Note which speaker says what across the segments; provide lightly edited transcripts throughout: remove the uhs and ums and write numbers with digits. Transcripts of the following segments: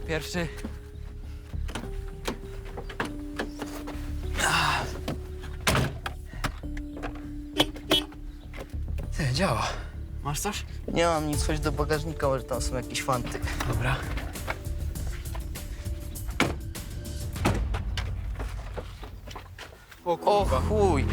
Speaker 1: Pierwszy. Ty, działa. Masz coś?
Speaker 2: Nie mam nic, chodź do bagażnika, może tam są jakieś fanty.
Speaker 1: Dobra. O
Speaker 2: O
Speaker 1: kurwa.
Speaker 2: chuj!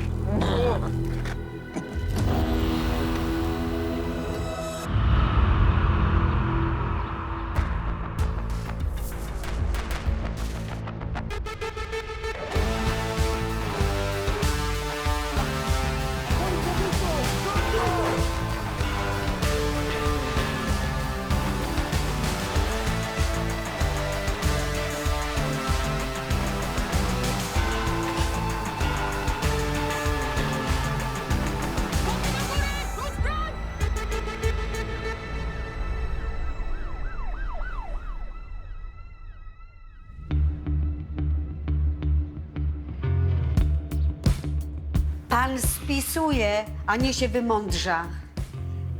Speaker 3: Pan spisuje, a nie się wymądrza.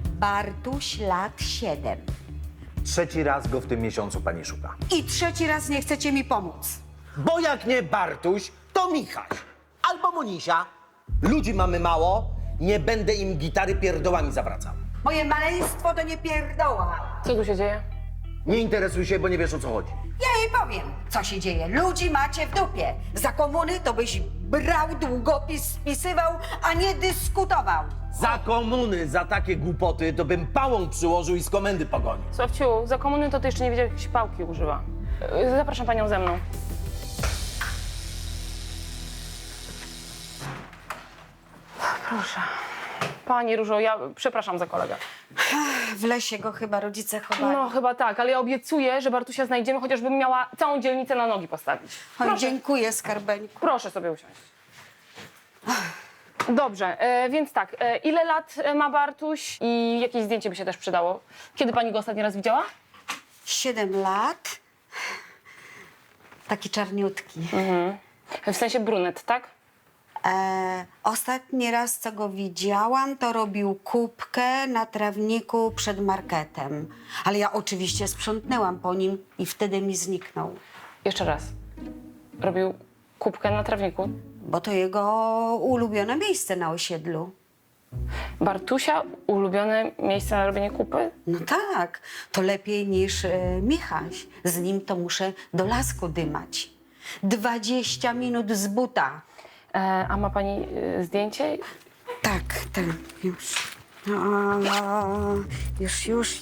Speaker 3: Bartuś, lat 7.
Speaker 4: Trzeci raz go w tym miesiącu pani szuka.
Speaker 3: I trzeci raz nie chcecie mi pomóc.
Speaker 4: Bo jak nie Bartuś, to Michaś. Albo Monisia. Ludzi mamy mało, nie będę im gitary pierdołami zawracał.
Speaker 3: Moje maleństwo to nie pierdoła.
Speaker 5: Co tu się dzieje?
Speaker 4: Nie interesuj się, bo nie wiesz, o co chodzi.
Speaker 3: Ja jej powiem, co się dzieje. Ludzi macie w dupie. Za komuny to byś brał długopis, spisywał, a nie dyskutował.
Speaker 4: Za komuny, za takie głupoty, to bym pałą przyłożył i z komendy pogonił.
Speaker 5: Sławciu, za komuny to ty jeszcze nie wiedział, jak się pałki używa. Zapraszam panią ze mną. Proszę. Pani Różo, ja przepraszam za kolegę.
Speaker 3: W lesie go chyba rodzice chowali.
Speaker 5: No chyba tak, ale ja obiecuję, że Bartusia znajdziemy, chociażbym miała całą dzielnicę na nogi postawić.
Speaker 3: Oj,
Speaker 5: Proszę,
Speaker 3: dziękuję, skarbeńku.
Speaker 5: proszę sobie usiąść. Dobrze, więc tak, ile lat ma Bartuś i jakieś zdjęcie by się też przydało? Kiedy pani go ostatni raz widziała?
Speaker 3: 7 lat. Taki czarniutki.
Speaker 5: W sensie brunet, tak?
Speaker 3: Ostatni raz, co go widziałam, to robił kubkę na trawniku przed marketem. Ale ja oczywiście sprzątnęłam po nim i wtedy mi zniknął.
Speaker 5: Jeszcze raz. Robił kubkę na trawniku.
Speaker 3: Bo to jego ulubione miejsce na osiedlu.
Speaker 5: Bartusia ulubione miejsce na robienie kupy?
Speaker 3: No tak, to lepiej niż Michaś. Z nim to muszę do lasku dymać. 20 minut z buta.
Speaker 5: A ma pani zdjęcie?
Speaker 3: Tak, tak, już.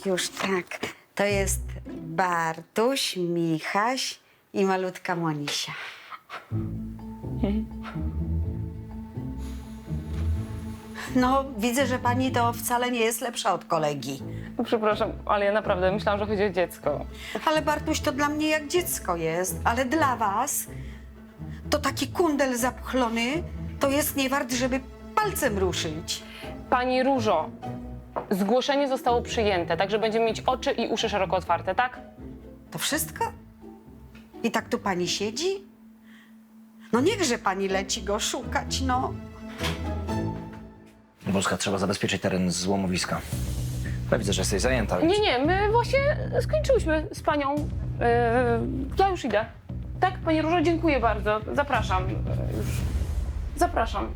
Speaker 3: Już, tak. To jest Bartuś, Michaś i malutka Monisia. No, widzę, że pani to wcale nie jest lepsza od kolegi.
Speaker 5: No, przepraszam, ale ja naprawdę myślałam, że chodzi o dziecko.
Speaker 3: Ale Bartuś to dla mnie jak dziecko jest, ale dla was to taki kundel zapchlony to jest nie wart, żeby palcem ruszyć.
Speaker 5: Pani Różo, zgłoszenie zostało przyjęte, także będziemy mieć oczy i uszy szeroko otwarte, tak?
Speaker 3: To wszystko? I tak tu pani siedzi? No niechże pani leci go szukać, no.
Speaker 6: Boska, trzeba zabezpieczyć teren złomowiska. Ja widzę, że jesteś zajęta. Więc...
Speaker 5: Nie, my właśnie skończyłyśmy z panią. Ja już idę. Tak, pani Różo, dziękuję bardzo. Zapraszam. Już. Zapraszam.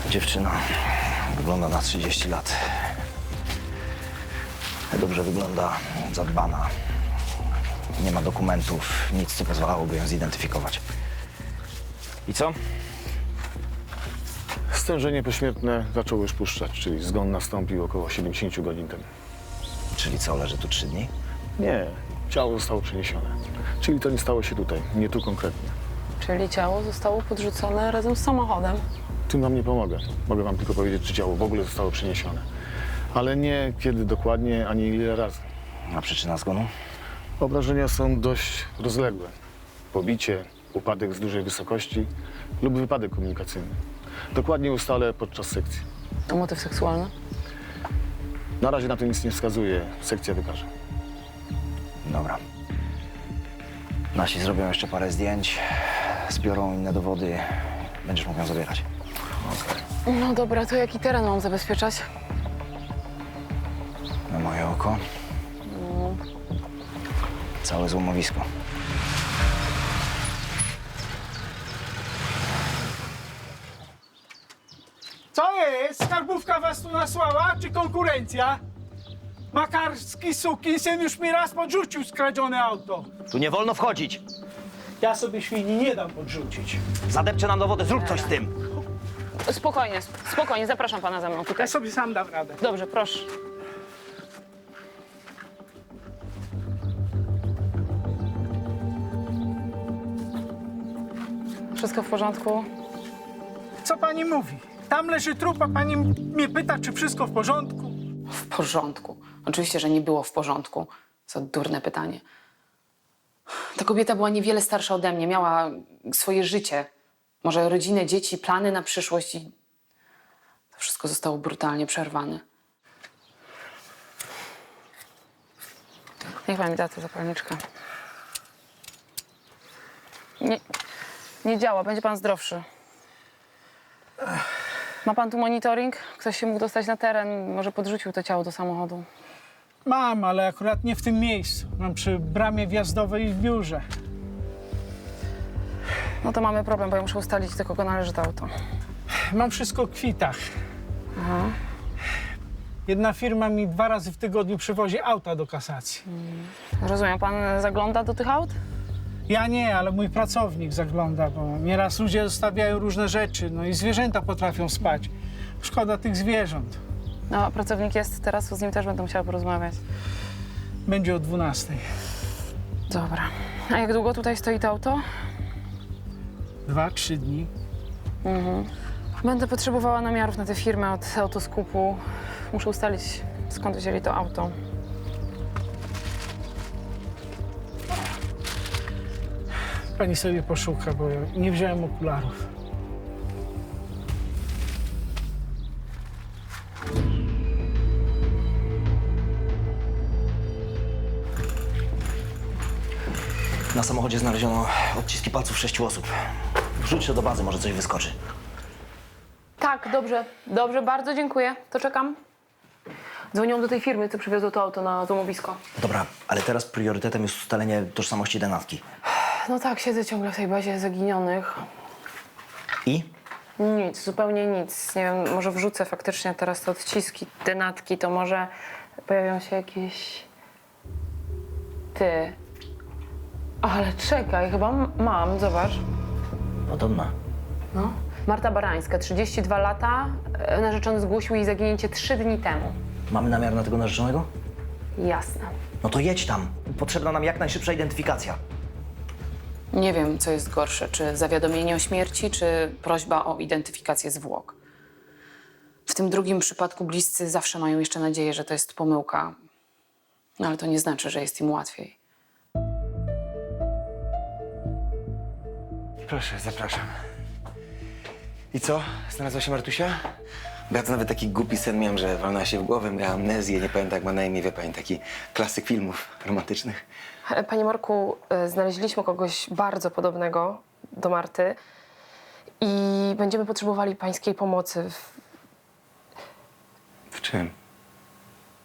Speaker 6: Dziewczyna wygląda na 30 lat. Dobrze wygląda, zadbana. Nie ma dokumentów, nic, co pozwalałoby ją zidentyfikować. I co?
Speaker 7: Stężenie pośmiertne zaczęło już puszczać, czyli zgon nastąpił około 70 godzin temu.
Speaker 6: Czyli co, leży tu 3 dni?
Speaker 7: Nie, ciało zostało przeniesione. Czyli to nie stało się tutaj, nie tu konkretnie.
Speaker 5: Czyli ciało zostało podrzucone razem z samochodem.
Speaker 7: Tym wam nie pomogę. Mogę wam tylko powiedzieć, czy ciało w ogóle zostało przeniesione. Ale nie kiedy dokładnie, ani ile razy.
Speaker 6: A przyczyna zgonu?
Speaker 7: Obrażenia są dość rozległe. Pobicie, upadek z dużej wysokości lub wypadek komunikacyjny. Dokładnie ustalę podczas sekcji.
Speaker 5: A motyw seksualny?
Speaker 7: Na razie na to nic nie wskazuje. Sekcja wykaże.
Speaker 6: Dobra. Nasi zrobią jeszcze parę zdjęć, zbiorą inne dowody. Będziesz mógł ją zabierać.
Speaker 5: No dobra, to jaki teren mam zabezpieczać?
Speaker 6: Na moje oko. Całe złomowisko.
Speaker 8: Co jest? Skarbówka was tu nasłała, czy konkurencja? Makarski sukinsyn już mi raz podrzucił skradzione auto.
Speaker 6: Tu nie wolno wchodzić.
Speaker 8: Ja sobie świni nie dam podrzucić.
Speaker 6: Zadepcze nam dowody, zrób coś z tym.
Speaker 5: Spokojnie, spokojnie, zapraszam pana ze mną tutaj.
Speaker 8: Ja sobie sam dam radę.
Speaker 5: Dobrze, proszę. Wszystko w porządku?
Speaker 8: Co pani mówi? Tam leży trup, a pani mnie pyta, czy wszystko w porządku?
Speaker 5: W porządku. Oczywiście, że nie było w porządku. Co durne pytanie. Ta kobieta była niewiele starsza ode mnie, miała swoje życie. Może rodzinę, dzieci, plany na przyszłość i to wszystko zostało brutalnie przerwane. Niech pan mi da tę zapalniczkę. Nie działa, będzie pan zdrowszy. Ma pan tu monitoring? Ktoś się mógł dostać na teren, może podrzucił to ciało do samochodu.
Speaker 8: Mam, ale akurat nie w tym miejscu. Mam przy bramie wjazdowej w biurze.
Speaker 5: No to mamy problem, bo ja muszę ustalić, do kogo należy to auto.
Speaker 8: Mam wszystko w kwitach. Jedna firma mi 2 razy w tygodniu przywozi auta do kasacji.
Speaker 5: Rozumiem, pan zagląda do tych aut?
Speaker 8: Ja nie, ale mój pracownik zagląda, bo nieraz ludzie zostawiają różne rzeczy, no i zwierzęta potrafią spać. Szkoda tych zwierząt.
Speaker 5: No, a pracownik jest teraz, to z nim też będę musiała porozmawiać.
Speaker 8: Będzie o 12:00.
Speaker 5: Dobra. A jak długo tutaj stoi to auto?
Speaker 8: 2-3 dni.
Speaker 5: Będę potrzebowała namiarów na tę firmę od autoskupu. Muszę ustalić, skąd wzięli to auto.
Speaker 8: Pani sobie poszuka, bo ja nie wziąłem okularów.
Speaker 6: Na samochodzie znaleziono odciski palców 6 osób. Wrzuć to do bazy, może coś wyskoczy.
Speaker 5: Tak, dobrze. Dobrze, bardzo dziękuję. To czekam. Dzwonią do tej firmy, co przywiozło to auto na złomowisko.
Speaker 6: Dobra, ale teraz priorytetem jest ustalenie tożsamości denatki.
Speaker 5: No tak, siedzę ciągle w tej bazie zaginionych.
Speaker 6: I?
Speaker 5: Nic, zupełnie nic. Nie wiem, może wrzucę faktycznie teraz te odciski, denatki, to może pojawią się jakieś... Ty. Ale czekaj, chyba mam, zobacz.
Speaker 6: Podobna.
Speaker 5: No. Marta Barańska, 32 lata. Narzeczony zgłosił jej zaginięcie 3 dni temu.
Speaker 6: Mamy namiar na tego narzeczonego?
Speaker 5: Jasne.
Speaker 6: No to jedź tam. Potrzebna nam jak najszybsza identyfikacja.
Speaker 5: Nie wiem, co jest gorsze, czy zawiadomienie o śmierci, czy prośba o identyfikację zwłok. W tym drugim przypadku bliscy zawsze mają jeszcze nadzieję, że to jest pomyłka. No ale to nie znaczy, że jest im łatwiej.
Speaker 9: Proszę, zapraszam. I co? Znalazła się Martusia? Bo ja to nawet taki głupi sen miałem, że walnęła się w głowę, miała amnezję, nie pamiętam jak ma na imię, wie pani, taki klasyk filmów romantycznych.
Speaker 10: Panie Marku, znaleźliśmy kogoś bardzo podobnego do Marty i będziemy potrzebowali pańskiej pomocy
Speaker 9: W czym?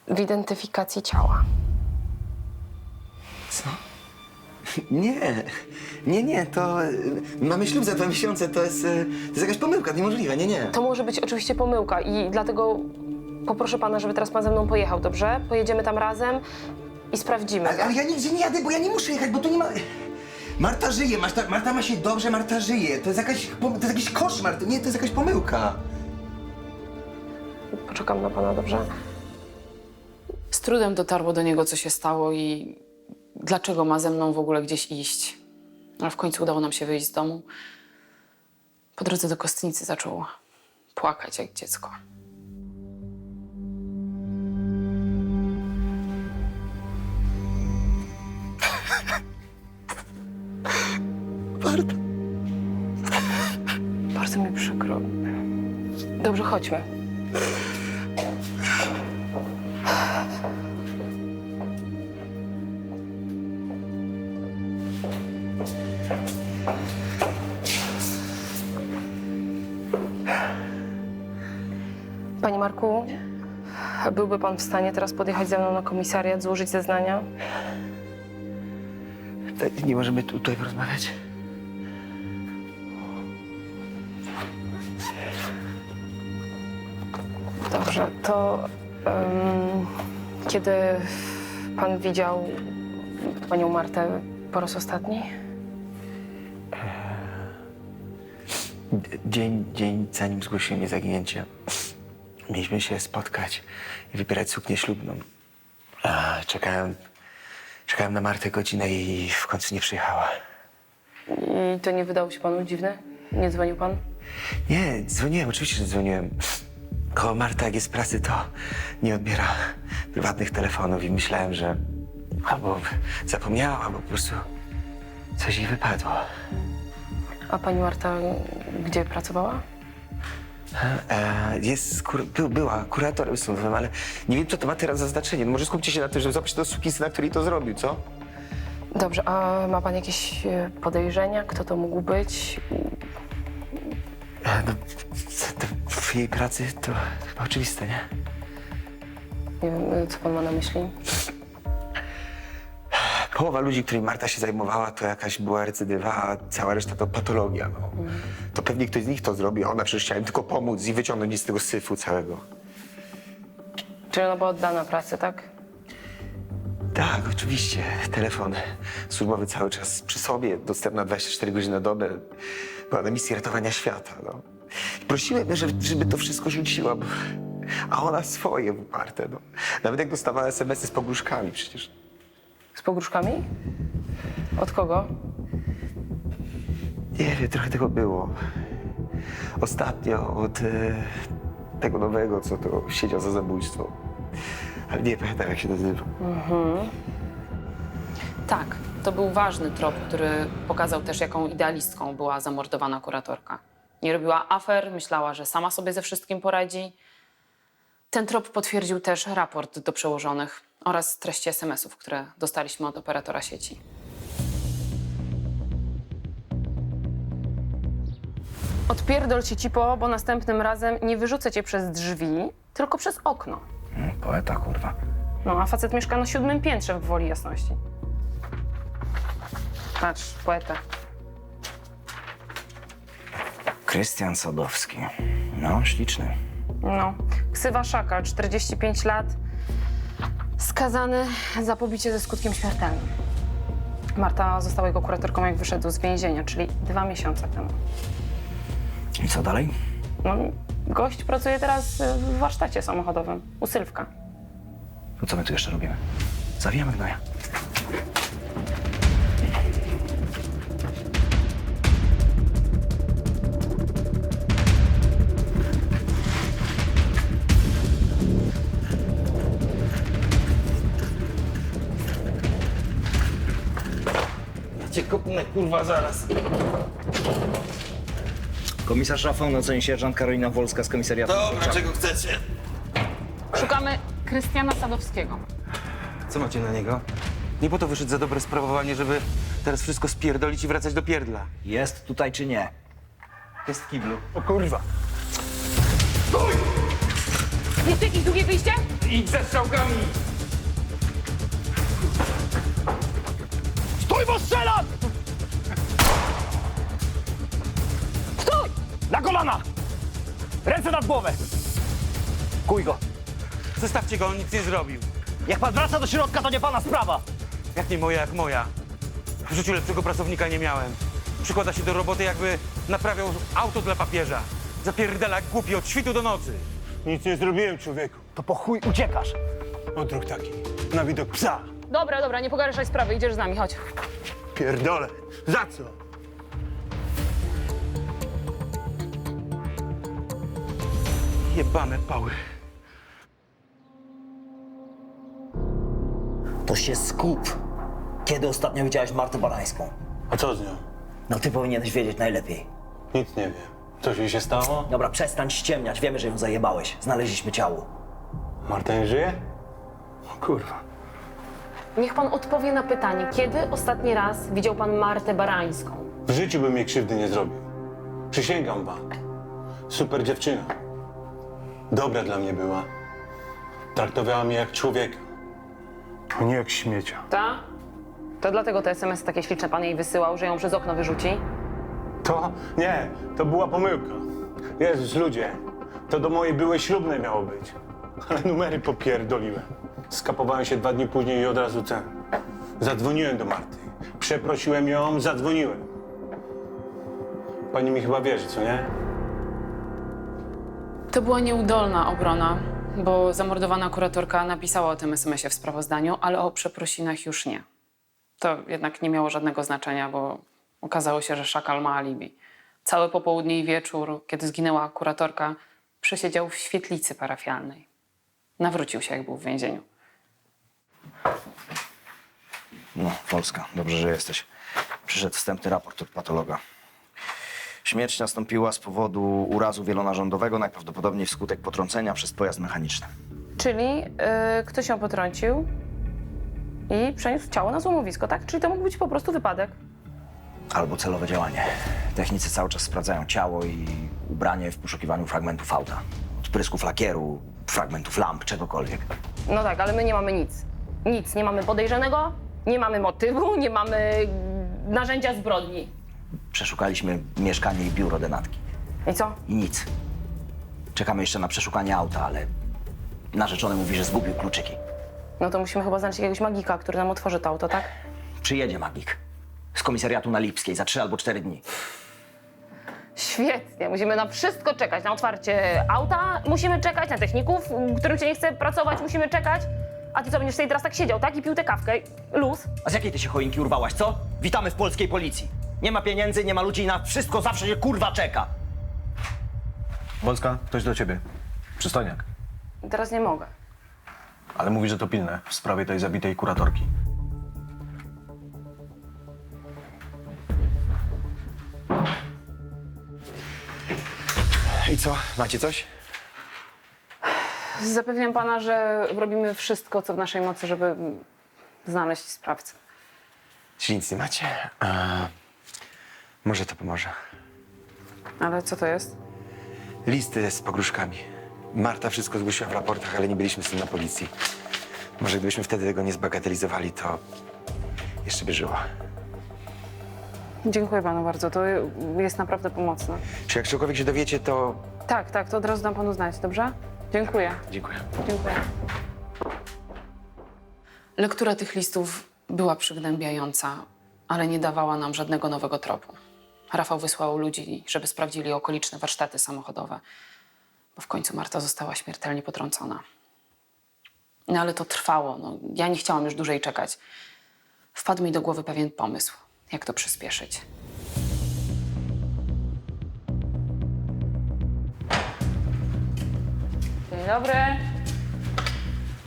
Speaker 10: w identyfikacji ciała.
Speaker 9: Co? Nie, to... Mamy ślub za 2 miesiące, to jest jakaś pomyłka, niemożliwe, nie.
Speaker 10: To może być oczywiście pomyłka i dlatego poproszę pana, żeby teraz pan ze mną pojechał, dobrze? Pojedziemy tam razem i sprawdzimy.
Speaker 9: Ale ja nigdzie nie jadę, bo ja nie muszę jechać, bo tu nie ma... Marta żyje, Marta ma się dobrze, Marta żyje. To jest jakiś koszmar, to jest jakaś pomyłka.
Speaker 10: Poczekam na pana, dobrze?
Speaker 5: Z trudem dotarło do niego, co się stało i dlaczego ma ze mną w ogóle gdzieś iść. Ale w końcu udało nam się wyjść z domu. Po drodze do kostnicy zaczął płakać jak dziecko.
Speaker 9: Marta.
Speaker 5: Bardzo mi przykro. Dobrze, chodźmy.
Speaker 10: Panie Marku, byłby pan w stanie teraz podjechać ze mną na komisariat, złożyć zeznania?
Speaker 9: Nie możemy tutaj porozmawiać?
Speaker 10: Dobrze, to kiedy pan widział panią Martę po raz ostatni?
Speaker 9: Dzień zanim zgłosiłem mnie zaginięcie. Mieliśmy się spotkać i wybierać suknię ślubną. Czekałem na Martę godzinę i w końcu nie przyjechała.
Speaker 10: I to nie wydało się panu dziwne? Nie dzwonił pan?
Speaker 9: Nie, dzwoniłem, oczywiście, że dzwoniłem. Tylko Marta, jak jest w pracy, to nie odbiera prywatnych telefonów i myślałem, że albo zapomniała, albo po prostu coś jej wypadło.
Speaker 10: A pani Marta gdzie pracowała?
Speaker 9: Była kuratorem sądowym, ale nie wiem, co to ma teraz za znaczenie. No może skupcie się na tym, żeby zobaczyć tego sukinsyna, który to zrobił, co?
Speaker 10: Dobrze, a ma pan jakieś podejrzenia? Kto to mógł być?
Speaker 9: No, w jej pracy to chyba oczywiste, nie?
Speaker 10: Nie wiem, co pan ma na myśli?
Speaker 9: Połowa ludzi, którymi Marta się zajmowała, to jakaś była recydywa, a cała reszta to patologia. No. To pewnie ktoś z nich to zrobi, a ona przecież chciała im tylko pomóc i wyciągnąć z tego syfu całego.
Speaker 10: Czyli ona była oddana pracy, tak?
Speaker 9: Tak, oczywiście. Telefon służbowy cały czas przy sobie, dostępna 24 godziny na dobę. Była na misji ratowania świata, no. I prosiłem, żeby to wszystko rzuciła, a ona swoje uparte, no. Nawet jak dostawała SMS-y z pogróżkami przecież.
Speaker 10: Z pogróżkami? Od kogo?
Speaker 9: Nie wiem, trochę tego było. Ostatnio od tego nowego, co to siedział za zabójstwo. Ale nie pamiętam, jak się nazywa.
Speaker 5: Tak, to był ważny trop, który pokazał też, jaką idealistką była zamordowana kuratorka. Nie robiła afer, myślała, że sama sobie ze wszystkim poradzi. Ten trop potwierdził też raport do przełożonych oraz treści SMS-ów, które dostaliśmy od operatora sieci. Odpierdol się, cipo, bo następnym razem nie wyrzucę cię przez drzwi, tylko przez okno.
Speaker 6: Poeta, kurwa.
Speaker 5: No, a facet mieszka na 7. piętrze w Woli Jasności. Patrz, poeta.
Speaker 6: Krystian Sadowski. No, śliczny.
Speaker 5: No, ksywa Szakal, 45 lat, skazany za pobicie ze skutkiem śmiertelnym. Marta została jego kuratorką, jak wyszedł z więzienia, czyli 2 miesiące temu.
Speaker 6: I co dalej?
Speaker 5: No, gość pracuje teraz w warsztacie samochodowym u Sylwka.
Speaker 6: To co my tu jeszcze robimy? Zawijamy gnoja.
Speaker 9: Cię kopnę, kurwa, zaraz.
Speaker 6: Komisarz Rafał, na co sierżant Karolina Wolska z komisariatu.
Speaker 9: Dobra, czego chcecie?
Speaker 5: Szukamy Krystiana Sadowskiego.
Speaker 9: Co macie na niego? Nie po to wyszedł za dobre sprawowanie, żeby teraz wszystko spierdolić i wracać do pierdla.
Speaker 6: Jest tutaj czy nie?
Speaker 9: Jest w kiblu.
Speaker 8: O kurwa.
Speaker 5: Jest jakieś drugie wyjście?
Speaker 9: Idź ze strzałkami!
Speaker 4: Stój, bo strzelam!
Speaker 5: Stój!
Speaker 4: Na kolana! Ręce nad głowę! Kuj go!
Speaker 1: Zostawcie go, on nic nie zrobił.
Speaker 4: Jak pan wraca do środka, to nie pana sprawa!
Speaker 1: Jak nie moja, jak moja. W życiu lepszego pracownika nie miałem. Przykłada się do roboty, jakby naprawiał auto dla papieża. Zapierdala jak głupi od świtu do nocy.
Speaker 8: Nic nie zrobiłem, człowieku.
Speaker 4: To po chuj uciekasz!
Speaker 8: Odruch taki. Na widok psa.
Speaker 5: Dobra, nie pogarszaj sprawy, idziesz z nami, chodź.
Speaker 8: Pierdolę. Za co?
Speaker 1: Jebane pały.
Speaker 6: To się skup. Kiedy ostatnio widziałeś Martę Barańską?
Speaker 8: A co z nią?
Speaker 6: No ty powinieneś wiedzieć najlepiej.
Speaker 8: Nic nie wiem. Coś jej się stało?
Speaker 6: Dobra, przestań ściemniać. Wiemy, że ją zajebałeś. Znaleźliśmy ciało.
Speaker 8: Marta nie żyje? O kurwa.
Speaker 5: Niech pan odpowie na pytanie, kiedy ostatni raz widział pan Martę Barańską?
Speaker 8: W życiu bym jej krzywdy nie zrobił. Przysięgam wam. Super dziewczyna.
Speaker 11: Dobra dla mnie była. Traktowała mnie jak człowieka, a nie jak śmiecia.
Speaker 5: Ta? To dlatego te SMS takie śliczne pan jej wysyłał, że ją przez okno wyrzuci?
Speaker 11: To? Nie, to była pomyłka. Jezus, ludzie, to do mojej byłej ślubnej miało być. Ale numery popierdoliłem. Skapowałem się 2 dni później i od razu zadzwoniłem do Marty. Przeprosiłem ją, zadzwoniłem. Pani mi chyba wierzy, co nie?
Speaker 5: To była nieudolna obrona, bo zamordowana kuratorka napisała o tym SMS-ie w sprawozdaniu, ale o przeprosinach już nie. To jednak nie miało żadnego znaczenia, bo okazało się, że szakal ma alibi. Całe popołudnie i wieczór, kiedy zginęła kuratorka, przesiedział w świetlicy parafialnej. Nawrócił się, jak był w więzieniu.
Speaker 6: No, Polska, dobrze, że jesteś. Przyszedł wstępny raport od patologa. Śmierć nastąpiła z powodu urazu wielonarządowego, najprawdopodobniej wskutek potrącenia przez pojazd mechaniczny.
Speaker 10: Czyli ktoś ją potrącił i przeniósł ciało na złomowisko, tak? Czyli to mógł być po prostu wypadek.
Speaker 6: Albo celowe działanie. Technicy cały czas sprawdzają ciało i ubranie w poszukiwaniu fragmentów auta. Odprysków lakieru, fragmentów lamp, czegokolwiek.
Speaker 10: No tak, ale my nie mamy nic. Nic. Nie mamy podejrzanego, nie mamy motywu, nie mamy narzędzia zbrodni.
Speaker 6: Przeszukaliśmy mieszkanie i biuro denatki.
Speaker 10: I co?
Speaker 6: I nic. Czekamy jeszcze na przeszukanie auta, ale narzeczony mówi, że zgubił kluczyki.
Speaker 10: No to musimy chyba znaleźć jakiegoś magika, który nam otworzy to auto, tak?
Speaker 6: Przyjedzie magik z komisariatu na Lipskiej za 3 albo 4 dni.
Speaker 10: Świetnie. Musimy na wszystko czekać. Na otwarcie auta musimy czekać, na techników, którym się nie chce pracować, musimy czekać. A ty co, będziesz sobie teraz tak siedział, tak? I pił tę kawkę. Luz.
Speaker 6: A z jakiej ty się choinki urwałaś, co? Witamy w polskiej policji. Nie ma pieniędzy, nie ma ludzi i na wszystko zawsze się kurwa czeka.
Speaker 12: Wolska, ktoś do ciebie. Przystojniak.
Speaker 10: Teraz nie mogę.
Speaker 12: Ale mówi, że to pilne w sprawie tej zabitej kuratorki.
Speaker 9: I co? Macie coś?
Speaker 5: Zapewniam pana, że robimy wszystko, co w naszej mocy, żeby znaleźć sprawcę.
Speaker 9: Czy nic nie macie? Może to pomoże.
Speaker 5: Ale co to jest?
Speaker 9: Listy z pogróżkami. Marta wszystko zgłosiła w raportach, ale nie byliśmy z tym na policji. Może gdybyśmy wtedy tego nie zbagatelizowali, to jeszcze by żyła.
Speaker 5: Dziękuję panu bardzo, to jest naprawdę pomocne.
Speaker 9: Czy jak czegokolwiek się dowiecie, to...
Speaker 5: Tak, to od razu dam panu znać, dobrze? Dziękuję.
Speaker 9: Dziękuję.
Speaker 5: Dziękuję. Lektura tych listów była przygnębiająca, ale nie dawała nam żadnego nowego tropu. Rafał wysłał ludzi, żeby sprawdzili okoliczne warsztaty samochodowe, bo w końcu Marta została śmiertelnie potrącona. No ale to trwało, ja nie chciałam już dłużej czekać. Wpadł mi do głowy pewien pomysł, jak to przyspieszyć. Dzień dobry.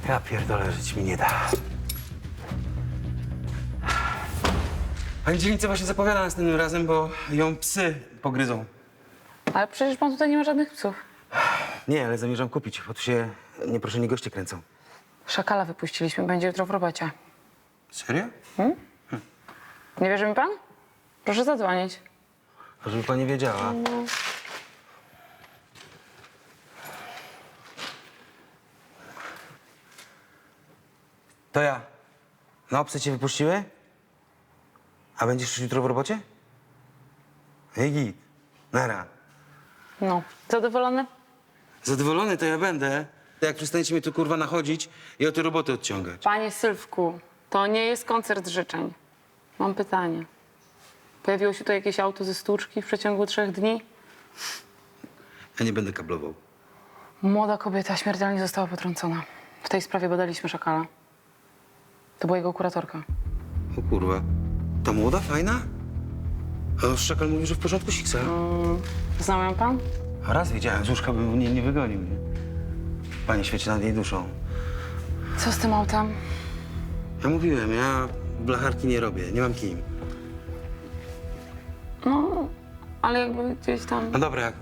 Speaker 1: Ja pierdolę, żyć mi nie da. Pani dzielnica właśnie zapowiada następnym razem, bo ją psy pogryzą.
Speaker 5: Ale przecież pan tutaj nie ma żadnych psów.
Speaker 1: Nie, ale zamierzam kupić, bo tu się nieproszeni goście kręcą.
Speaker 5: Szakala wypuściliśmy, będzie jutro w robocie.
Speaker 1: Serio?
Speaker 5: Nie wierzy mi pan? Proszę zadzwonić.
Speaker 1: A żeby pani wiedziała. To ja. No, psy cię wypuściły? A będziesz jutro w robocie? Hej, git. Nara.
Speaker 5: No, zadowolony?
Speaker 1: Zadowolony to ja będę. Jak przestaniecie mnie tu kurwa nachodzić i o te roboty odciągać.
Speaker 5: Panie Sylwku, to nie jest koncert życzeń. Mam pytanie. Pojawiło się tu jakieś auto ze stłuczki w przeciągu 3 dni?
Speaker 1: Ja nie będę kablował.
Speaker 5: Młoda kobieta śmiertelnie została potrącona. W tej sprawie badaliśmy szakala. To była jego kuratorka.
Speaker 1: O kurwa. Ta młoda, fajna? A szakal mówi, że w porządku siksa.
Speaker 5: Znał ją pan?
Speaker 1: A raz widziałem, z łóżka bym nie wygonił, nie? Pani świeci nad jej duszą.
Speaker 5: Co z tym autem?
Speaker 1: Ja mówiłem, ja blacharki nie robię, nie mam kim.
Speaker 5: No, ale jakby gdzieś tam...
Speaker 1: No dobra, jak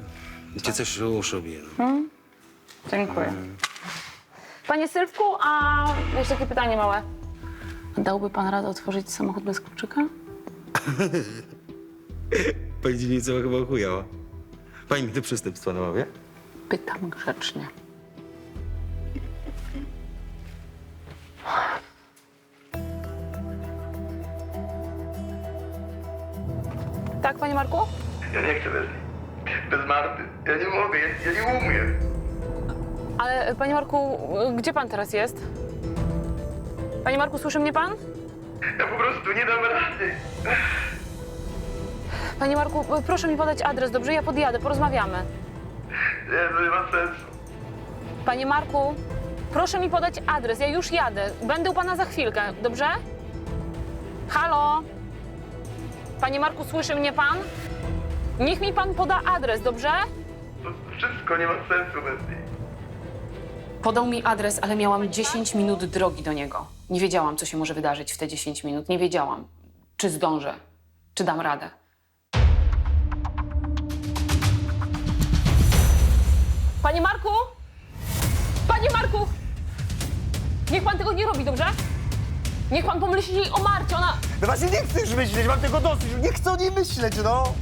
Speaker 1: cię coś uszobię. No.
Speaker 5: Dziękuję. Panie Sylwku, a jeszcze takie pytanie małe. Dałby pan radę otworzyć samochód bez kluczyka?
Speaker 1: Pani dzielnica chyba ochujała. Pani mi to przestępstwa namawia?
Speaker 5: Pytam grzecznie.
Speaker 10: Tak, panie Marku?
Speaker 13: Ja nie chcę bez niej. Bez Marty. Ja nie mogę, ja nie umiem.
Speaker 10: Ale, panie Marku, gdzie pan teraz jest? Panie Marku, słyszy mnie pan?
Speaker 13: Ja po prostu nie dam rady.
Speaker 10: Panie Marku, proszę mi podać adres, dobrze? Ja podjadę, porozmawiamy.
Speaker 13: Nie, to nie ma sensu.
Speaker 10: Panie Marku, proszę mi podać adres, ja już jadę. Będę u pana za chwilkę, dobrze? Halo? Panie Marku, słyszy mnie pan? Niech mi pan poda adres, dobrze?
Speaker 13: To wszystko nie ma sensu bez niej.
Speaker 5: Podał mi adres, ale miałam 10 minut drogi do niego. Nie wiedziałam, co się może wydarzyć w te 10 minut. Nie wiedziałam, czy zdążę, czy dam radę.
Speaker 10: Panie Marku? Panie Marku! Niech pan tego nie robi, dobrze? Niech pan pomyśli o Marcie,
Speaker 4: No właśnie nie chcę już myśleć, mam tego dosyć, już nie chcę o niej myśleć, no.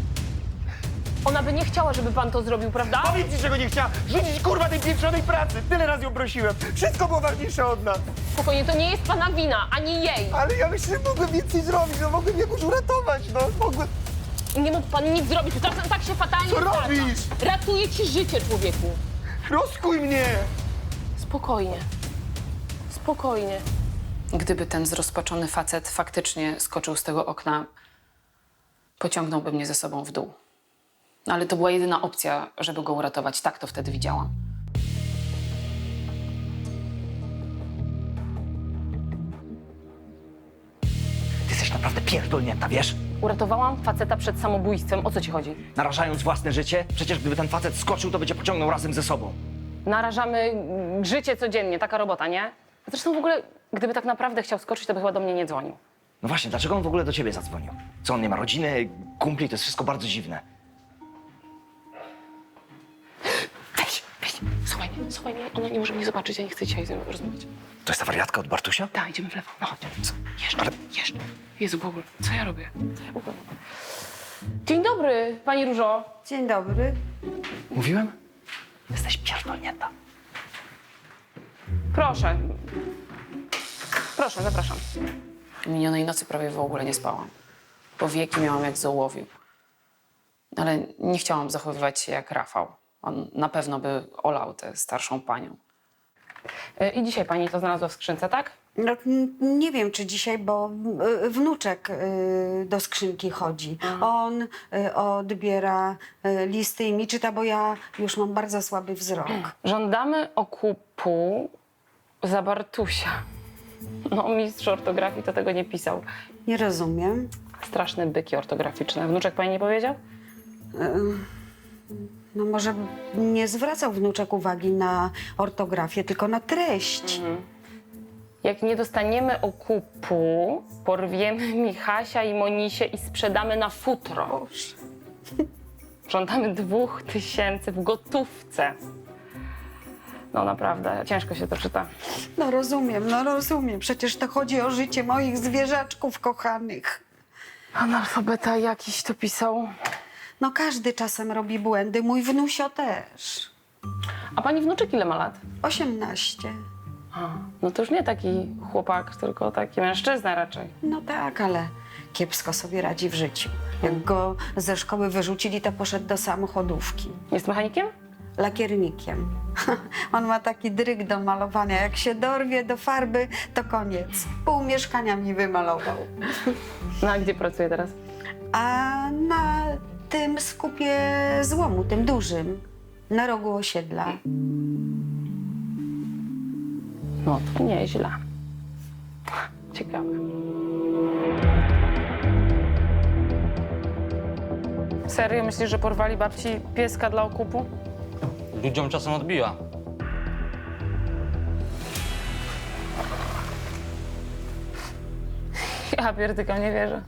Speaker 10: ona by nie chciała, żeby pan to zrobił, prawda?
Speaker 4: Powiem ci, czego nie chciała, rzucić kurwa tej pieprzonej pracy. Tyle razy ją prosiłem, wszystko było ważniejsze od nas.
Speaker 10: Spokojnie, to nie jest pana wina, ani jej.
Speaker 4: Ale ja myślę, że mogłem więcej zrobić, no mogłem jakoś uratować, no mogłem.
Speaker 10: Nie mógł pan nic zrobić, czasem tak się fatalnie
Speaker 4: Co
Speaker 10: zdarza.
Speaker 4: robisz?
Speaker 10: Ratuje ci życie, człowieku.
Speaker 4: Rozkuj mnie!
Speaker 10: Spokojnie. Spokojnie.
Speaker 5: Gdyby ten zrozpaczony facet faktycznie skoczył z tego okna, pociągnąłby mnie ze sobą w dół. Ale to była jedyna opcja, żeby go uratować. Tak to wtedy widziałam.
Speaker 6: Ty jesteś naprawdę pierdolnięta, wiesz?
Speaker 10: Uratowałam faceta przed samobójstwem. O co ci chodzi?
Speaker 6: Narażając własne życie, przecież gdyby ten facet skoczył, to by cię pociągnął razem ze sobą.
Speaker 10: Narażamy życie codziennie, taka robota, nie? A zresztą w ogóle, gdyby tak naprawdę chciał skoczyć, to by chyba do mnie nie dzwonił.
Speaker 6: No właśnie, dlaczego on w ogóle do ciebie zadzwonił? Co, on nie ma rodziny, kumpli? To jest wszystko bardzo dziwne.
Speaker 10: Słuchaj mnie, ona nie może mnie zobaczyć, ja nie chcę dzisiaj z nią rozmawiać.
Speaker 6: To jest ta wariatka od Bartusia?
Speaker 10: Tak, idziemy w lewo. No chodź.
Speaker 6: Co?
Speaker 10: Jeszcze. Jezu, w ogóle, co ja robię? Dzień dobry, pani Różo.
Speaker 3: Dzień dobry.
Speaker 6: Mówiłem? Jesteś pierdolnięta.
Speaker 10: Proszę. Proszę, zapraszam.
Speaker 5: Minionej nocy prawie w ogóle nie spałam. Powieki miałam jak z ołowiu. Ale nie chciałam zachowywać się jak Rafał. On na pewno by olał tę starszą panią.
Speaker 10: I dzisiaj pani to znalazła w skrzynce, tak?
Speaker 3: No, nie wiem, czy dzisiaj, bo wnuczek do skrzynki chodzi. On odbiera listy i mi czyta, bo ja już mam bardzo słaby wzrok.
Speaker 10: Żądamy okupu za Bartusia. No, mistrz ortografii to tego nie pisał.
Speaker 3: Nie rozumiem.
Speaker 10: Straszne byki ortograficzne. Wnuczek pani nie powiedział?
Speaker 3: No może nie zwracał wnuczek uwagi na ortografię, tylko na treść.
Speaker 10: Jak nie dostaniemy okupu, porwiemy Michasia i Monisię i sprzedamy na futro. Żądamy 2000 w gotówce. No naprawdę, ciężko się to czyta.
Speaker 3: No rozumiem. Przecież to chodzi o życie moich zwierzaczków kochanych.
Speaker 10: Analfabeta jakiś to pisał.
Speaker 3: No każdy czasem robi błędy, mój wnusio też.
Speaker 10: A pani wnuczek ile ma lat?
Speaker 3: 18.
Speaker 10: No to już nie taki chłopak, tylko taki mężczyzna raczej.
Speaker 3: No tak, ale kiepsko sobie radzi w życiu. Jak go ze szkoły wyrzucili, to poszedł do samochodówki.
Speaker 10: Jest mechanikiem?
Speaker 3: Lakiernikiem. On ma taki dryg do malowania. Jak się dorwie do farby, to koniec. Pół mieszkania mi wymalował.
Speaker 10: No a gdzie pracuje teraz?
Speaker 3: A na tym skupie złomu, tym dużym, na rogu osiedla.
Speaker 10: No to nieźle. Ciekawe. Serio myślisz, że porwali babci pieska dla okupu?
Speaker 14: Ludziom czasem odbija.
Speaker 10: Ja pierdykam, nie wierzę.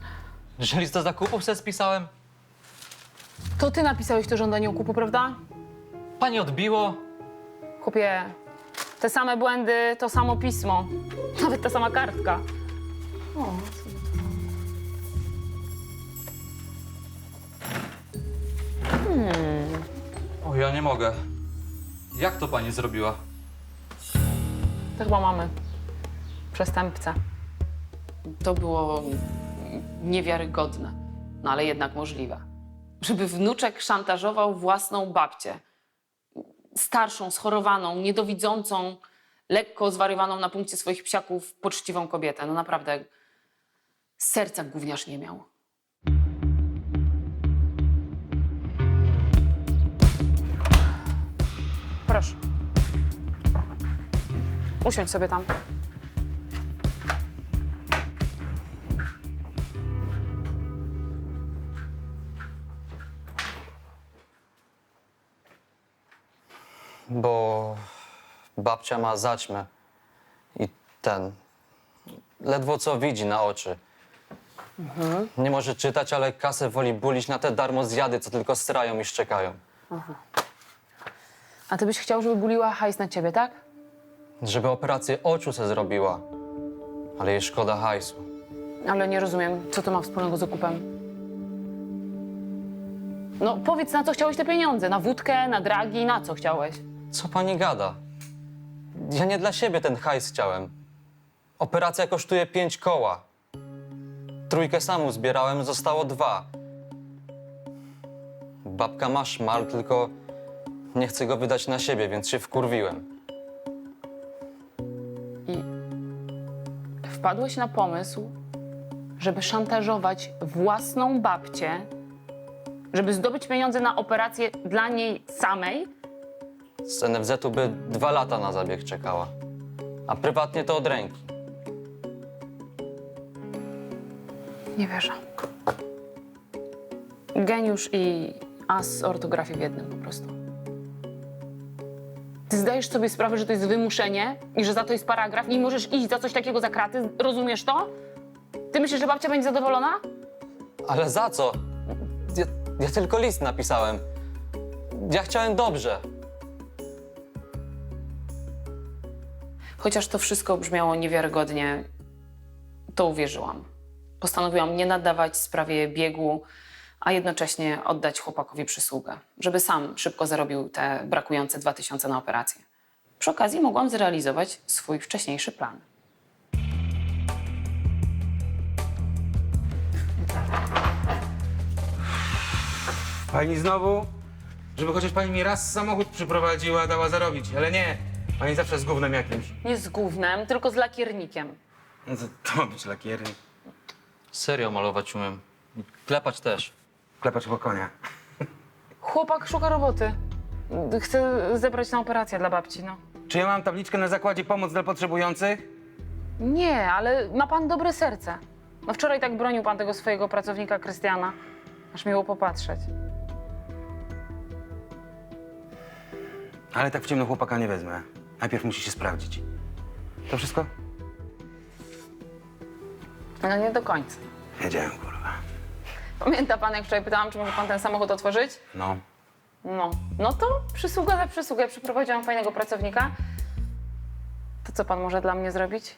Speaker 14: Że listę zakupów sobie spisałem?
Speaker 10: To ty napisałeś to żądanie okupu, prawda?
Speaker 14: Pani odbiło?
Speaker 10: Chłopie, te same błędy, to samo pismo. Nawet ta sama kartka. O,
Speaker 14: O, ja nie mogę. Jak to pani zrobiła?
Speaker 10: to chyba mamy. Przestępcę.
Speaker 5: To było niewiarygodne. no ale jednak możliwe. Żeby wnuczek szantażował własną babcię. Starszą, schorowaną, niedowidzącą, lekko zwariowaną na punkcie swoich psiaków, poczciwą kobietę. No naprawdę, serca gówniarz nie miał. Proszę. Usiądź sobie tam.
Speaker 14: Bo babcia ma zaćmę i ledwo co widzi na oczy. Nie może czytać, ale kasę woli bulić na te darmozjady, co tylko srają i szczekają.
Speaker 5: A ty byś chciał, żeby buliła hajs na ciebie, tak?
Speaker 14: Żeby operację oczu se zrobiła, ale jej szkoda hajsu.
Speaker 5: Ale nie rozumiem, co to ma wspólnego z okupem. No powiedz, na co chciałeś te pieniądze? Na wódkę, na dragi, na co chciałeś?
Speaker 14: Co pani gada? Ja nie dla siebie ten hajs chciałem. Operacja kosztuje 5 koła. 3 sam uzbierałem, zostało 2. Babka ma szmal, tylko nie chce go wydać na siebie, więc się wkurwiłem.
Speaker 5: I wpadłeś na pomysł, żeby szantażować własną babcię, żeby zdobyć pieniądze na operację dla niej samej?
Speaker 14: Z NFZ-u by 2 lata na zabieg czekała. A prywatnie to od ręki.
Speaker 5: Nie wierzę. Geniusz i as z ortografii w jednym po prostu. Ty zdajesz sobie sprawę, że to jest wymuszenie i że za to jest paragraf i możesz iść za coś takiego za kraty? Rozumiesz to? Ty myślisz, że babcia będzie zadowolona?
Speaker 14: Ale za co? Ja tylko list napisałem. Ja chciałem dobrze.
Speaker 5: Chociaż to wszystko brzmiało niewiarygodnie, to uwierzyłam. Postanowiłam nie nadawać sprawie biegu, a jednocześnie oddać chłopakowi przysługę, żeby sam szybko zarobił te brakujące 2000 na operację. Przy okazji mogłam zrealizować swój wcześniejszy plan.
Speaker 1: Pani znowu? Żeby chociaż pani mi raz samochód przyprowadziła, dała zarobić, ale nie. Pani zawsze z gównem jakimś.
Speaker 5: Nie z gównem, tylko z lakiernikiem.
Speaker 1: No to ma być lakiernik.
Speaker 14: Serio malować umiem. I klepać też.
Speaker 1: Klepać po konia.
Speaker 5: Chłopak szuka roboty. Chce zebrać na operację dla babci, no.
Speaker 1: Czy ja mam tabliczkę na zakładzie pomoc dla potrzebujących?
Speaker 5: Nie, ale ma pan dobre serce. No wczoraj tak bronił pan tego swojego pracownika Krystiana. Aż miło popatrzeć.
Speaker 1: Ale tak w ciemno chłopaka nie wezmę. Najpierw musi się sprawdzić. To wszystko?
Speaker 5: No nie do końca.
Speaker 1: Wiedziałem, kurwa.
Speaker 5: Pamięta pan, jak wczoraj pytałam, czy może pan ten samochód otworzyć?
Speaker 1: No.
Speaker 5: No to przysługa za przysługę. Przyprowadziłam fajnego pracownika. To co pan może dla mnie zrobić?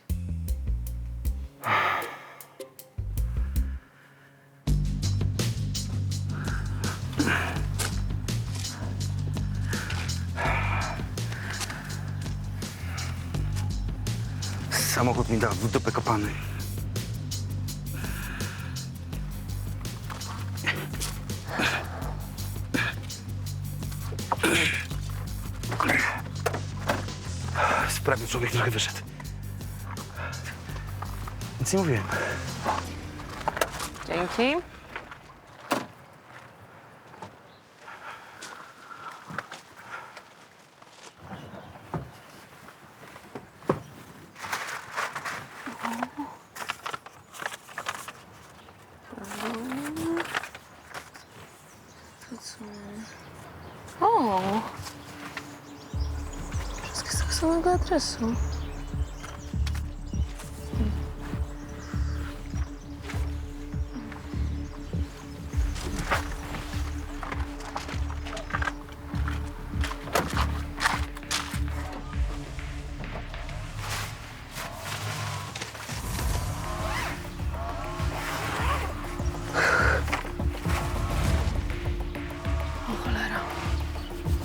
Speaker 1: Samochód mi dał w dupę kopany. Sprawił, człowiek trochę wyszedł. Nic nie mówiłem.
Speaker 5: Dzięki. O! Wszystkie z tego samego adresu.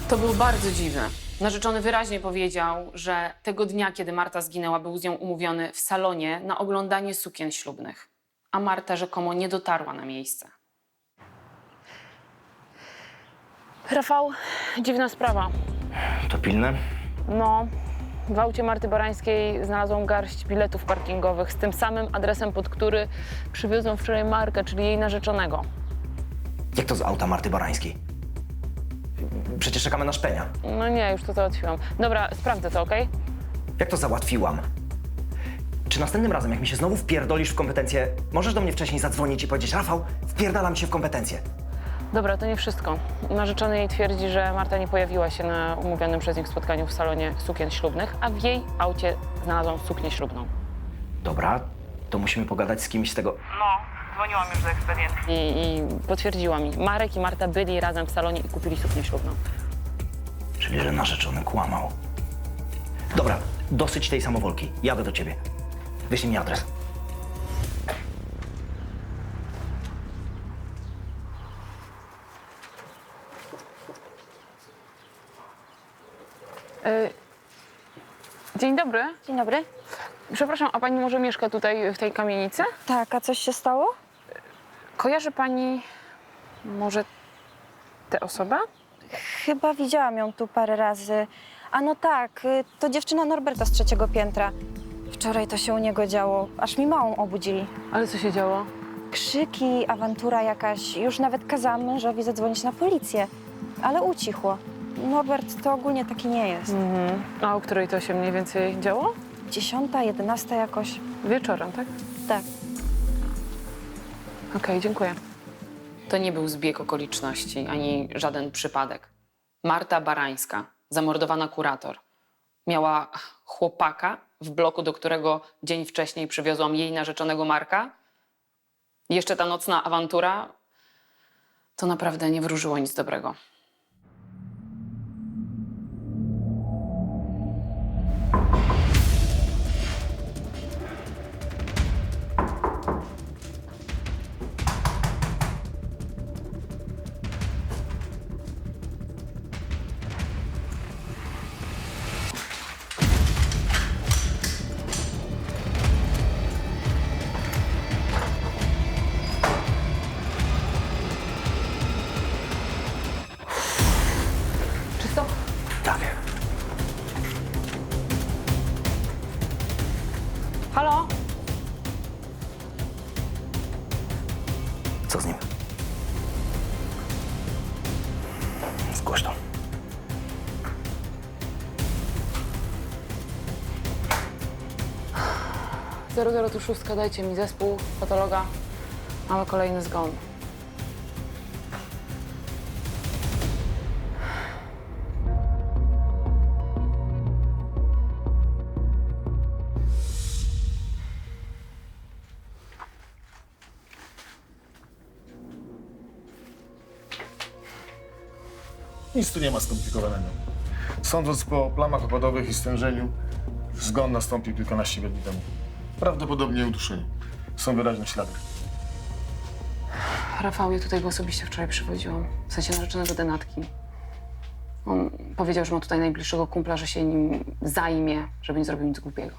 Speaker 5: To było bardzo dziwne. Narzeczony wyraźnie powiedział, że tego dnia, kiedy Marta zginęła, był z nią umówiony w salonie na oglądanie sukien ślubnych. A Marta rzekomo nie dotarła na miejsce.
Speaker 10: Rafał, dziwna sprawa.
Speaker 6: To pilne?
Speaker 10: No, w aucie Marty Barańskiej znalazłam garść biletów parkingowych z tym samym adresem, pod który przywiozłam wczoraj Markę, czyli jej narzeczonego.
Speaker 6: Jak to z auta Marty Barańskiej? Przecież czekamy na Szpenia.
Speaker 10: No nie, już to załatwiłam. Dobra, sprawdzę to, okej?
Speaker 6: Jak to załatwiłam? Czy następnym razem, jak mi się znowu wpierdolisz w kompetencje, możesz do mnie wcześniej zadzwonić i powiedzieć: Rafał, wpierdalam się w kompetencje.
Speaker 10: Dobra, to nie wszystko. Narzeczony jej twierdzi, że Marta nie pojawiła się na umówionym przez nich spotkaniu w salonie sukien ślubnych, a w jej aucie znalazłam suknię ślubną.
Speaker 6: Dobra, to musimy pogadać z kimś z tego...
Speaker 10: No, dzwoniłam już do ekspedientki. I potwierdziła mi. Marek i Marta byli razem w salonie i kupili suknię ślubną.
Speaker 6: Czyli, że narzeczony kłamał. Dobra, dosyć tej samowolki. Jadę do ciebie. Wyślij mi adres.
Speaker 10: Dzień dobry.
Speaker 15: Dzień dobry.
Speaker 10: Przepraszam, a pani może mieszka tutaj w tej kamienicy?
Speaker 15: Tak, a coś się stało?
Speaker 10: Kojarzy pani może tę osobę?
Speaker 15: Chyba widziałam ją tu parę razy. A no tak, to dziewczyna Norberta z 3. piętra. Wczoraj to się u niego działo, aż mi małą obudzili.
Speaker 10: Ale co się działo?
Speaker 15: Krzyki, awantura jakaś. Już nawet kazałam mężowi zadzwonić na policję, ale ucichło. Norbert to ogólnie taki nie jest.
Speaker 10: A o której to się mniej więcej działo?
Speaker 15: 10, 11 jakoś.
Speaker 10: Wieczorem, tak?
Speaker 15: Tak.
Speaker 10: Okej, dziękuję.
Speaker 5: To nie był zbieg okoliczności, ani żaden przypadek. Marta Barańska, zamordowana kurator, miała chłopaka w bloku, do którego dzień wcześniej przywiozłam jej narzeczonego Marka. I jeszcze ta nocna awantura, to naprawdę nie wróżyło nic dobrego.
Speaker 10: Czysto?
Speaker 6: Tak.
Speaker 10: Halo?
Speaker 6: Co z nim? Zgłoś to.
Speaker 10: Tu 6, dajcie mi zespół patologa. Mamy kolejny zgon.
Speaker 7: Nic tu nie ma skomplikowanego. Sądząc po plamach opadowych i stężeniu, zgon nastąpił kilkanaście dni temu. Prawdopodobnie uduszenie. Są wyraźne ślady.
Speaker 10: Rafał, ja tutaj go osobiście wczoraj przywoziłam. W sensie narzeczonego Denatki. On powiedział, że ma tutaj najbliższego kumpla, że się nim zajmie, żeby nie zrobił nic głupiego.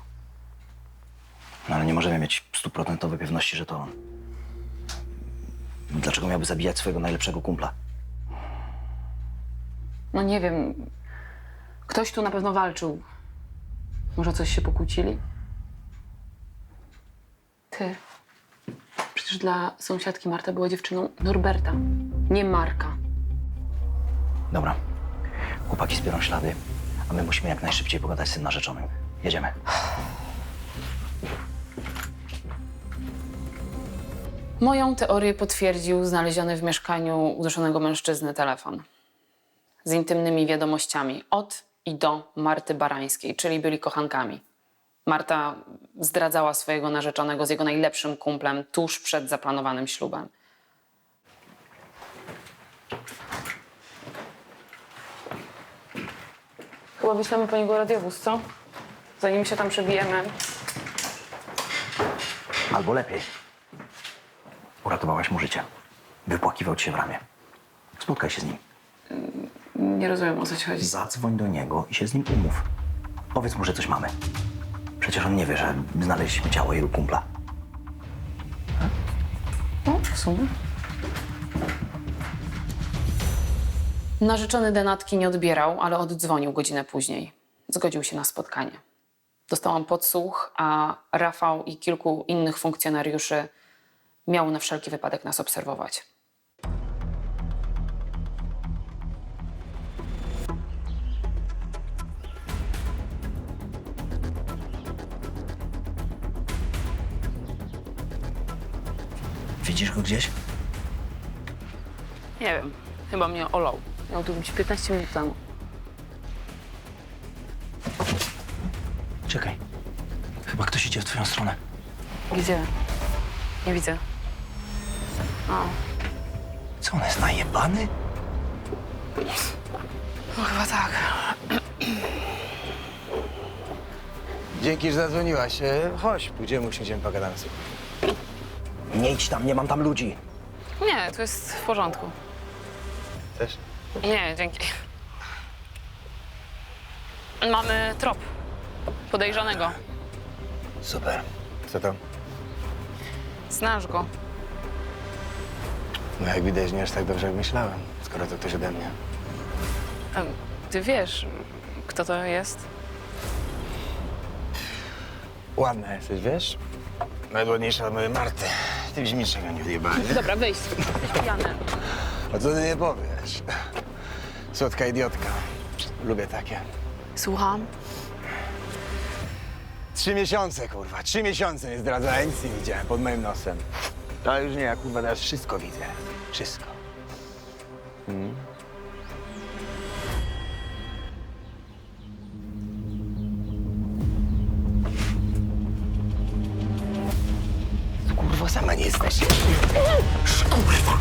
Speaker 6: No ale nie możemy mieć 100% pewności, że to on. Dlaczego miałby zabijać swojego najlepszego kumpla?
Speaker 10: No nie wiem. Ktoś tu na pewno walczył. Może coś się pokłócili? Ty. Przecież dla sąsiadki Marta była dziewczyną Norberta, nie Marka.
Speaker 6: Dobra. Chłopaki zbiorą ślady, a my musimy jak najszybciej pogadać z tym narzeczonym. Jedziemy.
Speaker 5: Moją teorię potwierdził znaleziony w mieszkaniu uduszonego mężczyzny telefon z intymnymi wiadomościami od i do Marty Barańskiej, czyli byli kochankami. Marta zdradzała swojego narzeczonego z jego najlepszym kumplem tuż przed zaplanowanym ślubem.
Speaker 10: Chyba wyślemy po niego radiowóz, co? Zanim się tam przebijemy.
Speaker 6: Albo lepiej. Uratowałaś mu życie. Wypłakiwał ci się w ramię. Spotkaj się z nim.
Speaker 10: Nie rozumiem, o co ci chodzi.
Speaker 6: Zadzwoń do niego i się z nim umów. Powiedz mu, że coś mamy. Przecież on nie wie, że znaleźliśmy ciało jego kumpla.
Speaker 10: No, w sumie.
Speaker 5: Narzeczony denatki nie odbierał, ale oddzwonił godzinę później. Zgodził się na spotkanie. Dostałam podsłuch, a Rafał i kilku innych funkcjonariuszy miał na wszelki wypadek nas obserwować.
Speaker 6: Widzisz go gdzieś?
Speaker 5: Nie wiem, chyba mnie olał. Miał tu być 15 minut temu.
Speaker 6: Czekaj. Chyba ktoś idzie w twoją stronę.
Speaker 5: Gdzie? Nie widzę. O,
Speaker 6: Co, on jest najebany?
Speaker 5: no chyba tak.
Speaker 6: Dzięki, że zadzwoniłaś. Chodź, pójdziemy, usiądziemy, pogadamy sobie. Nie idź tam, nie mam tam ludzi.
Speaker 5: Nie, to jest w porządku.
Speaker 6: Też?
Speaker 5: Nie, dzięki. Mamy trop podejrzanego.
Speaker 6: Super. Co tam?
Speaker 5: Znasz go.
Speaker 6: No jak widać, nie aż tak dobrze jak myślałem, skoro to ktoś ode mnie.
Speaker 5: Ty wiesz, kto to jest?
Speaker 6: Ładna jesteś, wiesz? Najładniejsza od mojej Marty. Ty byś mi niczego nie odjebali.
Speaker 5: Dobra, wyjść. Jesteś pijany.
Speaker 6: A co ty nie powiesz? Słodka idiotka. Lubię takie.
Speaker 5: Słucham?
Speaker 6: 3 miesiące, kurwa. 3 miesiące nie zdradzała, nic nie widziałem pod moim nosem. Ale już nie, ja kurwa teraz wszystko widzę. Wszystko. Kurwa, sama nie jesteś. Kurwa.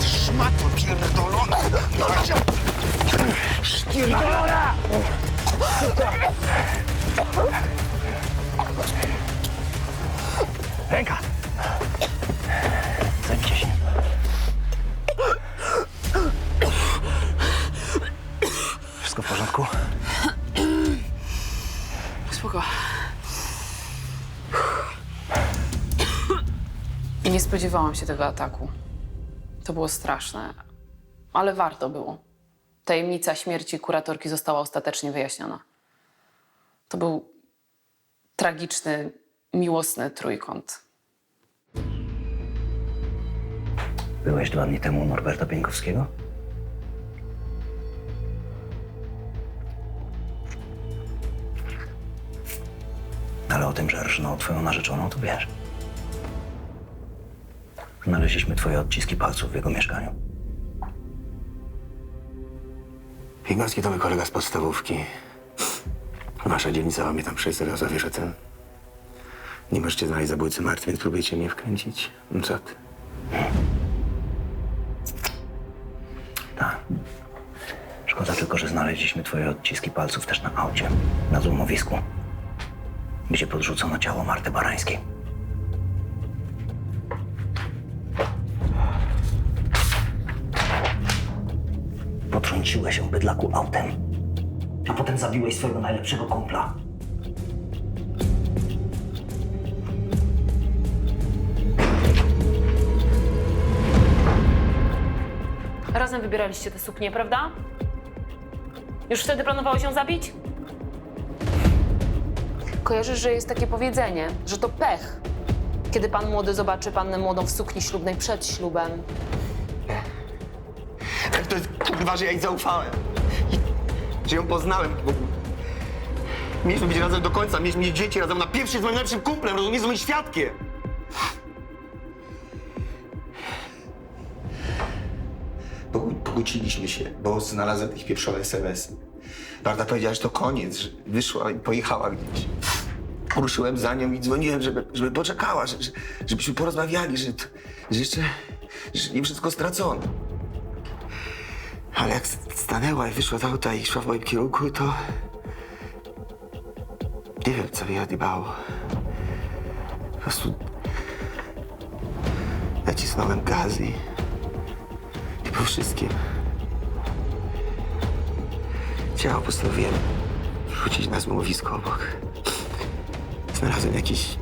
Speaker 6: Szmato pierdolona. Pierdolona! Ręka! Zajmijcie się. Wszystko w porządku?
Speaker 5: Spoko. Nie spodziewałam się tego ataku. To było straszne, ale warto było. Tajemnica śmierci kuratorki została ostatecznie wyjaśniona. To był tragiczny, miłosny trójkąt.
Speaker 6: Byłeś 2 dni temu u Norberta Pieńkowskiego? Ale o tym, że rżnął twoją narzeczoną, to wiesz. Znaleźliśmy twoje odciski palców w jego mieszkaniu.
Speaker 9: Pieńkowski to mój kolega z podstawówki. Wasza dzielnica mnie tam przesyła, wiesz o tym. Nie możecie znaleźć zabójcy Marty, więc próbujecie mnie wkręcić. No co ty?
Speaker 6: Tak. Szkoda tylko, że znaleźliśmy twoje odciski palców też na aucie, na złomowisku, gdzie podrzucono ciało Marty Barańskiej. Potrąciłeś ją, bydlaku, autem, a potem zabiłeś swojego najlepszego kumpla.
Speaker 10: Razem wybieraliście tę suknię, prawda? Już wtedy planowałeś ją zabić?
Speaker 5: Kojarzysz, że jest takie powiedzenie, że to pech, kiedy pan młody zobaczy pannę młodą w sukni ślubnej przed ślubem.
Speaker 9: Ale to jest kurwa, że ja jej zaufałem. I że ją poznałem. Bo mieliśmy być razem do końca, mieliśmy mieć dzieci razem na pierwszy z moim najlepszym kumplem, rozumiesz, z moim świadkiem. Pokłóciliśmy się, bo znalazłem ich pieprzone SMS-y. Marta powiedziała, że to koniec, że wyszła i pojechała gdzieś. Ruszyłem za nią i dzwoniłem, żeby poczekała, żebyśmy porozmawiali, że nie wszystko stracone. Ale jak stanęła i wyszła z auta i szła w moim kierunku, to nie wiem, co mnie odjebało. Po prostu nacisnąłem gaz i po wszystkim. Ciało postanowiłem wrócić na złomowisko obok. Znalazłem jakiś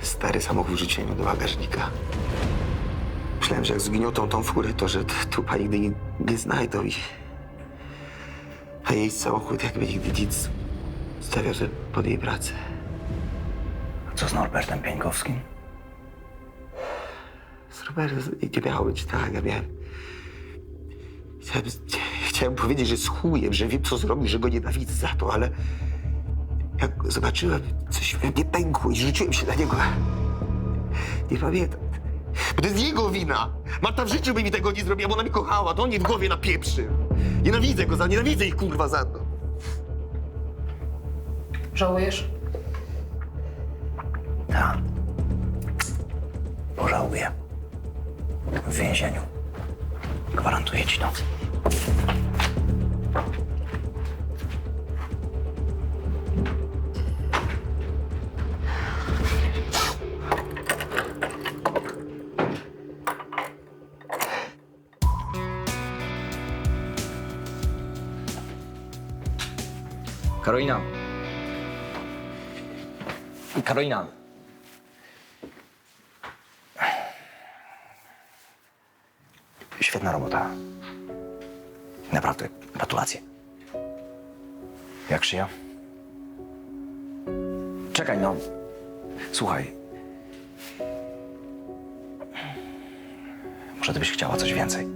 Speaker 9: stary samochód, wrzuciłem do bagażnika. Myślałem, że jak zgniotą tą furę, to że trupa nigdy nie znajdą a jej samochód jakby nigdy nic stawiał sobie pod jej pracę.
Speaker 6: A co z Norbertem Pieńkowskim?
Speaker 9: Z Robertem nie miało być tak, ja miałem... Chciałem powiedzieć, że jest chujem, że wiem, co zrobił, że go nienawidzę za to, ale... Jak go zobaczyłem, coś we mnie pękło i rzuciłem się na niego. Nie pamiętam. Bo to jest jego wina. Marta w życiu by mi tego nie zrobiła, bo ona mnie kochała, to on jej w głowie napieprzy. Nienawidzę ich kurwa za to.
Speaker 5: Żałujesz?
Speaker 6: Tak. Pożałuję. W więzieniu. Gwarantuję ci to. Karolina. Karolina. Świetna robota. Naprawdę, gratulacje. Jak szyja? Czekaj, no. Słuchaj. Może ty byś chciała coś więcej.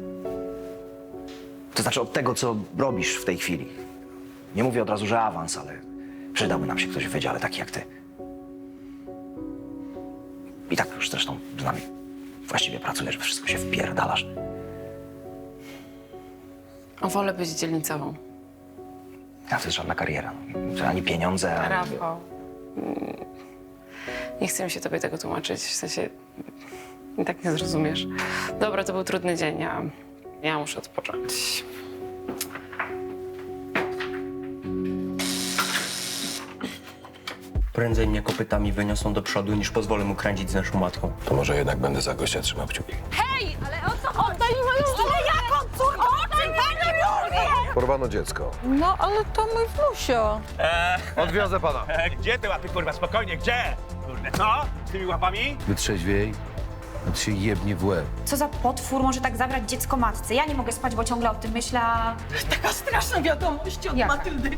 Speaker 6: To znaczy od tego, co robisz w tej chwili. Nie mówię od razu, że awans, ale przydałby nam się ktoś w wydziale taki jak ty. I tak już zresztą z nami właściwie pracujesz, wszystko się wpierdalasz.
Speaker 5: Wolę być dzielnicową.
Speaker 6: A to jest żadna kariera. Ani pieniądze, ani...
Speaker 5: Rafał, nie chcę mi się tobie tego tłumaczyć. W sensie, i tak nie zrozumiesz. Dobra, to był trudny dzień, ja muszę odpocząć.
Speaker 16: Prędzej mnie kopytami wyniosą do przodu, niż pozwolę mu kręcić z naszą matką.
Speaker 12: To może jednak będę za gościa trzymał kciuki.
Speaker 10: Hej, ale o co chodzi? Oddaj mi moją córkę! Ale jaką córkę? Oddaj pani mówię!
Speaker 12: Porwano dziecko.
Speaker 15: No, ale to mój Wlusio.
Speaker 12: Odwiozę pana.
Speaker 17: Gdzie te łapy, kurwa, spokojnie, gdzie? Kurde, co? Z tymi łapami?
Speaker 12: Wytrzeźwiej, a ty się jebnie w łeb.
Speaker 18: Co za potwór może tak zabrać dziecko matce? Ja nie mogę spać, bo ciągle o tym myślę.
Speaker 2: Taka straszna wiadomość od Matyldy.